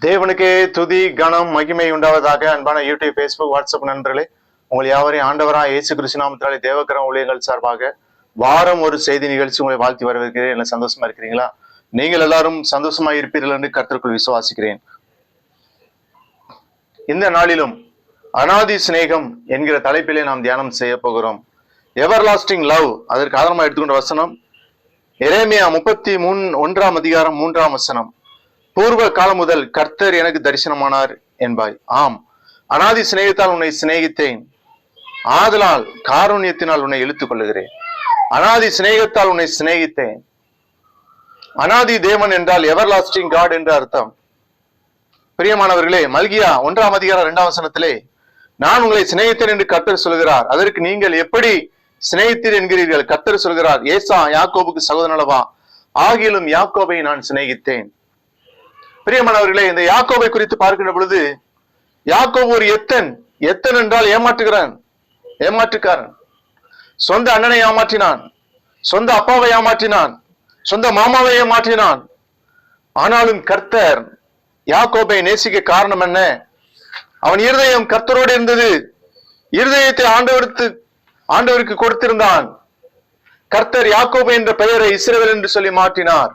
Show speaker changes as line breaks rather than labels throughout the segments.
தேவனுக்கே துதி கனம் மகிமை உண்டாவதாக. அன்பான யூடியூப், பேஸ்புக், வாட்ஸ்அப் நண்பர்களே, உங்கள் யாவரையும் ஆண்டவராக இயேசு கிறிஸ்து நாமத்தினாலே தேவக்கரம் ஊழியர்கள் சார்பாக வாரம் ஒரு செய்தி நிகழ்ச்சி உங்களை வாழ்த்தி வரவேற்கிறேன். என்ன சந்தோஷமா இருக்கிறீங்களா? நீங்கள் எல்லாரும் சந்தோஷமா இருப்பீர்கள் என்று கர்த்தருக்குள் விசுவாசிக்கிறேன். இந்த நாளிலும் அநாதி சிநேகம் என்கிற தலைப்பிலே நாம் தியானம் செய்ய போகிறோம். எவர்லாஸ்டிங் லவ், அதற்கு ஆதாரமாக எடுத்துக்கொண்ட வசனம் எரேமியா 31:3 பூர்வ காலம் முதல் கர்த்தர் எனக்கு தரிசனமானார் என்பாய். ஆம், அநாதி சிநேகத்தால் உன்னை சிநேகித்தேன், ஆதலால் காருண்யத்தினால் உன்னை இழுத்துக் கொள்ளுகிறேன். அநாதி சிநேகத்தால் உன்னை சிநேகித்தேன். அநாதி தேவன் என்றால் எவர்லாஸ்டிங் காட் என்று அர்த்தம். பிரியமானவர்களே, மல்கியா 1:2 நான் உங்களை சிநேகித்தேன் என்று கர்த்தர் சொல்கிறார். அதற்கு நீங்கள் எப்படி சிநேகித்தீர் என்கிறீர்கள்? கர்த்தர் சொல்கிறார், ஏசா யாக்கோபுக்கு சகோதரன் அல்லவா, ஆகிலும் யாக்கோபை நான் சிநேகித்தேன். பிரியமானவர்களே, இந்த யாக்கோபை குறித்து பார்க்கின்ற பொழுது, யாக்கோபு ஒரு எத்தன் என்றால் ஏமாற்றுக்காரன். சொந்த அண்ணனை ஏமாற்றினான், சொந்த அப்பாவை ஏமாற்றினான், சொந்த மாமாவை ஏமாற்றினான். ஆனாலும் கர்த்தர் யாக்கோபை நேசிக்க காரணம் என்ன? அவன் இருதயம் கர்த்தரோடு இருந்தது. இருதயத்தை ஆண்டவருக்கு கொடுத்திருந்தான். கர்த்தர் யாக்கோபு என்ற பெயரை இஸ்ரவேல் என்று சொல்லி மாற்றினார்.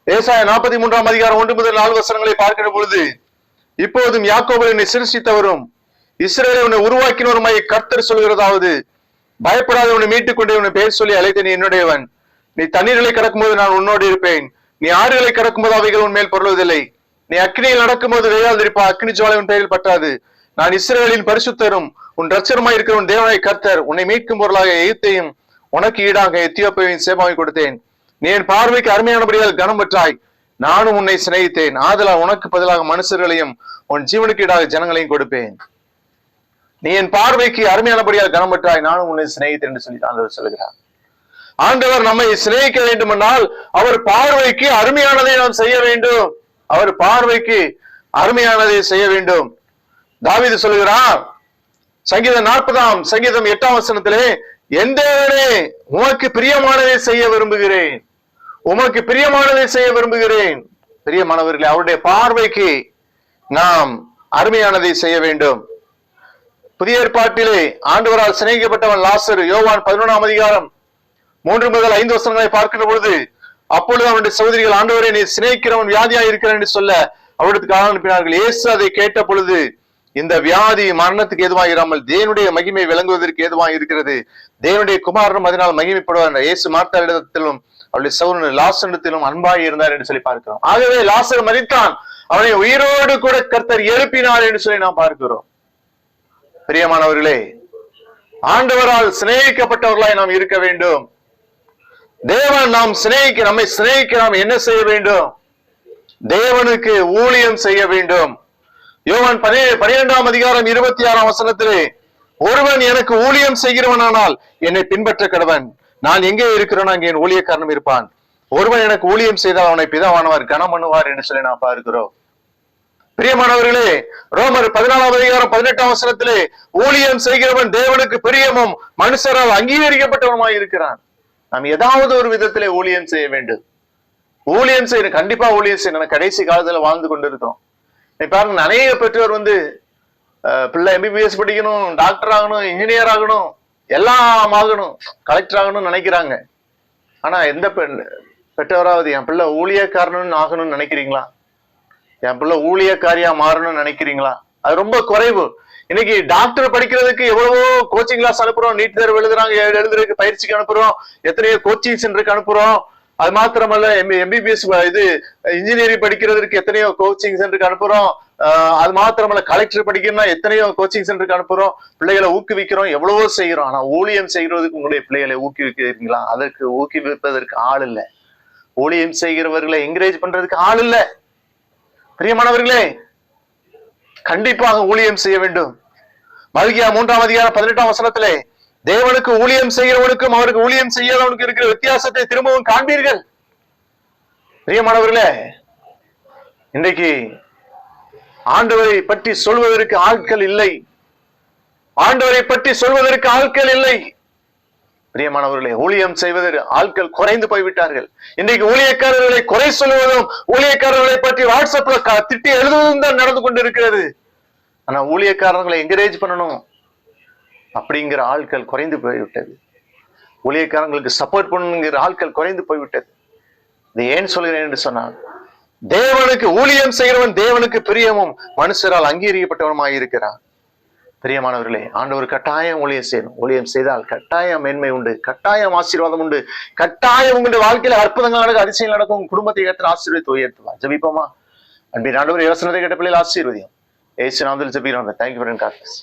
ஏசாயா 43:1-4 பார்க்கிற பொழுது, இப்போதும் யாக்கோபு என்னை சிருஷ்டித்தவரும் இஸ்ரவேலை உன்னை உருவாக்கினவருமாய் கர்த்தர் சொல்கிறதாவது, பயப்படாத, உன்னை மீட்டுக் கொண்டே உன்னை பெயர் சொல்லி அழைத்த நீ என்னுடையவன். நீ தண்ணீர்களை கடக்கும்போது நான் உன்னோடு இருப்பேன். நீ ஆறுகளை கடக்கும்போது அவைகள் உன் மேல் பொருளுவதில்லை. நீ அக்னியில் நடக்கும்போது வேகாதிருப்பா, அக்னி ஜுவாலை உன் பெயரில் பற்றாது. நான் இஸ்ரவேலின் பரிசுத்தரும் உன் ரட்சகருமாய் இருக்கிற உன் தேவனாய் கர்த்தர் உன்னை மீட்கும் பொருளாக எகிப்தையும் உனக்கு ஈடாக எத்தியோப்பியாவையும் சேபாவை கொடுத்தேன். நீ என் பார்வைக்கு அருமையானபடியால் கனம் பெற்றாய், நானும் உன்னை சிநேகித்தேன். ஆதலால் உனக்கு பதிலாக மனுஷர்களையும் உன் ஜீவனுக்கு ஈடாக ஜனங்களையும் கொடுப்பேன். நீ என் பார்வைக்கு அருமையானபடியால் கனம் பெற்றாய், நானும் உன்னை சிநேகித்தேன் என்று சொல்லி ஆண்டவர் சொல்கிறார். ஆண்டவர் நம்மை சிநேகிக்க வேண்டும் என்றால் அவர் பார்வைக்கு அருமையானதை நாம் செய்ய வேண்டும். அவர் பார்வைக்கு அருமையானதை செய்ய வேண்டும். தாவீது சொல்கிறார், சங்கீதம் 8 என் தேவனே, உமக்கு பிரியமானதை செய்ய விரும்புகிறேன், உமக்கு பிரியமானதை செய்ய விரும்புகிறேன். பிரியமானவர்களே, அவருடைய பார்வைக்கு நாம் அருமையானதை செய்ய வேண்டும். புதிய ஏற்பாட்டிலே ஆண்டவரால் சிநேகிக்கப்பட்டவன் லாசரு. யோவான் 11:3-5 பார்க்கின்ற பொழுது, அப்பொழுது அவனுடைய சகோதரிகள், ஆண்டவரே நீ சிநேகிக்கிறவன் வியாதியாக இருக்கிறான் என்று சொல்ல அவரிடத்துக்கு அனுப்பினார்கள். இயேசு அதை கேட்ட பொழுது, இந்த வியாதி மரணத்துக்கு ஏதுவாக இராமல் தேவனுடைய மகிமை விளங்குவதற்கு ஏதுவாக இருக்கிறது, தேவனுடைய குமாரனும் அதனால் மகிமைப்படுவார். இயேசு மார்த்தாளிடத்திலும் அவருடைய சகோதரன் லாசரிடத்திலும் அன்பாய் இருந்தார் என்று சொல்லி பார்க்கிறோம். ஆகவே லாசர் மரித்தான், அவனை உயிரோடு கூட கர்த்தர் எழுப்பினார் என்று சொல்லி நாம் பார்க்கிறோம். பிரியமானவர்களே, ஆண்டவரால் சிநேகிக்கப்பட்டவர்களாய் நாம் இருக்க வேண்டும். தேவன் நம்மை சிநேகிக்க நாம் என்ன செய்ய வேண்டும்? தேவனுக்கு ஊழியம் செய்ய வேண்டும். யோவான் 12:26 ஒருவன் எனக்கு ஊழியம் செய்கிறவனானால் என்னை பின்பற்ற கடவன். நான் எங்கே இருக்கிறேனோ அங்கே என் ஊழியக்காரனும் இருப்பான். ஒருவன் எனக்கு ஊழியம் செய்தால் அவனை பிதாவானவர் கனம் பண்ணுவார் என்று சொல்லி நான் பார்க்கிறோம். பிரியமானவர்களே, ரோமர் 14:18 ஊழியம் செய்கிறவன் தேவனுக்கு பிரியமும் மனுஷரால் அங்கீகரிக்கப்பட்டவனுமாய் இருக்கிறான். நாம் ஏதாவது ஒரு விதத்திலே ஊழியம் செய்ய வேண்டும். ஊழியம் செய்யணும், கண்டிப்பா ஊழியம் செய்யணும். கடைசி காலத்துல வாழ்ந்து கொண்டிருக்கிறோம். பாருங்க, அநேக பெற்றோர் பிள்ளை எம்பிபிஎஸ் படிக்கணும், டாக்டர் ஆகணும், இன்ஜினியர் ஆகணும், எல்லாம் ஆகணும், கலெக்டர் ஆகணும்னு நினைக்கிறாங்க. ஆனா எந்த பெற்றோராவது என் பிள்ளை ஊழியக்காரன்னு ஆகணும்னு நினைக்கிறீங்களா? என் பிள்ளை ஊழியக்காரியா மாறணும்னு நினைக்கிறீங்களா? அது ரொம்ப குறைவு. இன்னைக்கு டாக்டர் படிக்கிறதுக்கு எவ்வளவோ கோச்சிங் கிளாஸ் அனுப்புறோம், நீட் தேர்வு எழுதுறதுக்கு பயிற்சிக்கு அனுப்புறோம், எத்தனையோ கோச்சிங் சென்டருக்கு அனுப்புறோம். அது மாத்திரமல்ல, எம்பிபிஎஸ் இன்ஜினியரிங் படிக்கிறதுக்கு எத்தனையோ கோச்சிங் சென்டருக்கு அனுப்புறோம். அது மாத்திரமல்ல, கலெக்டர் படிக்கணும்னா எத்தனையோ கோச்சிங் சென்டருக்கு அனுப்புறோம். பிள்ளைகளை ஊக்குவிக்கிறோம், எவ்வளவோ செய்கிறோம். ஆனா ஊழியம் செய்கிறதுக்கு உங்களுடைய பிள்ளைகளை ஊக்குவிக்கிறீங்களா? அதற்கு ஊக்குவிப்பதற்கு ஆள் இல்லை. ஊழியம் செய்கிறவர்களை என்கரேஜ் பண்றதுக்கு ஆள் இல்லை. பிரியமானவர்களே, கண்டிப்பாக ஊழியம் செய்ய வேண்டும். மல்கியா 3:18 தேவனுக்கு ஊழியம் செய்கிறவனுக்கும் அவருக்கு ஊழியம் செய்யாதவனுக்கு இருக்கிற வித்தியாசத்தை திரும்பவும் காண்பீர்கள். பிரியமானவர்களே, இன்றைக்கு ஆண்டவரை பற்றி சொல்வதற்கு ஆட்கள் இல்லை. ஆண்டவரை பற்றி சொல்வதற்கு ஆட்கள் இல்லை. பிரியமானவர்களே, ஊழியம் செய்வதில் ஆட்கள் குறைந்து போய்விட்டார்கள். இன்றைக்கு ஊழியக்காரர்களை குறை சொல்லுவதும் ஊழியக்காரர்களை பற்றி வாட்ஸ்அப்ல திட்டி எழுதுவதும் தான் நடந்து கொண்டிருக்கிறது. ஆனா ஊழியக்காரர்களை என்கரேஜ் பண்ணணும் அப்படிங்கிற ஆட்கள் குறைந்து போய்விட்டது. ஊழியக்காரங்களுக்கு சப்போர்ட் பண்ணுங்கிற ஆட்கள் குறைந்து போய்விட்டது. இது ஏன் சொல்கிறேன் என்று சொன்னால், தேவனுக்கு ஊழியம் செய்கிறவன் தேவனுக்கு பிரியமும் மனுஷரால் அங்கீகரிக்கப்பட்டவனுமாய் இருக்கிறான். பிரியமானவர்களே, ஆண்டவர் கட்டாயம் ஊழியம் செய்யணும். ஊழியம் செய்தால் கட்டாயம் மேன்மை உண்டு, கட்டாயம் ஆசீர்வாதம் உண்டு, கட்டாயம் உங்களுடைய வாழ்க்கையில அற்புதங்கள் நடக்கும், அதிசயம் நடக்கும். குடும்பத்தை ஏற்ற ஆசீர்வாதத்தை உயர்த்துவா. ஜெபிப்போமா? அன்பின் ஆண்டவர் யோசனை கேட்ட பிள்ளைகள் ஆசீர்வதியும். ஏசு நாமத்தில் ஜெபிக்கிறோம். Thank you for God plus.